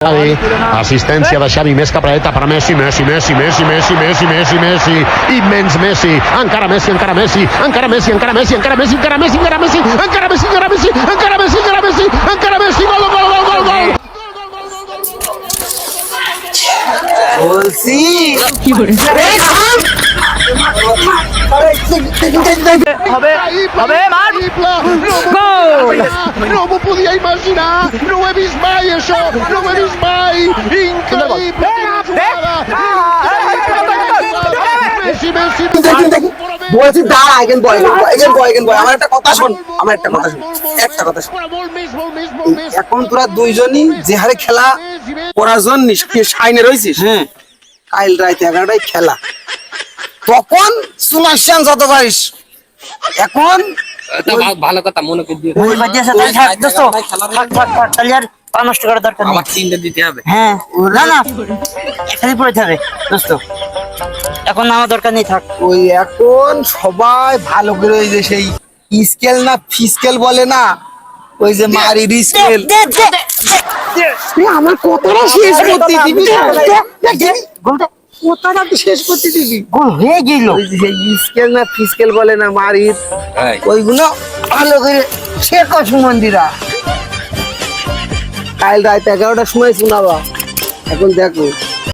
Assistència de Xavi, més cap a dreta per Messi, Messi, immens Messi, encara Messi, encara Messi, encara Messi, encara Messi, encara Messi, encara Messi, encara Messi, encara Messi, encara Messi, encara Messi, encara Messi, encara Messi, gol, gol, gol, gol, gol. বলছি হবে হবে মার Gol! No m'ho podia imaginar, no ho he vist mai això, no ho he vist mai, increïble jugada, Messi, Messi, বলছি দাঁড়া এখান বয় আমার একটা কথা শোন একটা কথা শোন এখন তোরা দুইজনই যে হারে খেলা করার জন্য সাইনে রয়েছিস হ্যাঁ কাল রাত 11টায় খেলা তখন সুনাশান যত পারিস এখন ভালো কথা মনে করে দিয়ে ওই বাজে সাথে থাক দোস্ত থাক তাহলে আর পা নষ্ট করার দরকার নেই আমার তিনটা দিতে হবে হ্যাঁ না না খালি পড়ে থাকবে দোস্ত এখন আমার দরকার নেই থাক ওই এখন সবাই ভালো করে ওই যে সেই স্কেল না ফিস্কেল বলে না ওই যে মারির স্কেল আমার কথাটা শেষ করতে দিবি কথাটা তো শেষ করতে দিবি গোল হয়ে গেল ওই যে স্কেল না ফিস্কেল বলে না মারির ওইগুলো ভালো করে শেখো সুমন্দিরা কাল রাত 11টার সময় শোনাবা এখন দেখো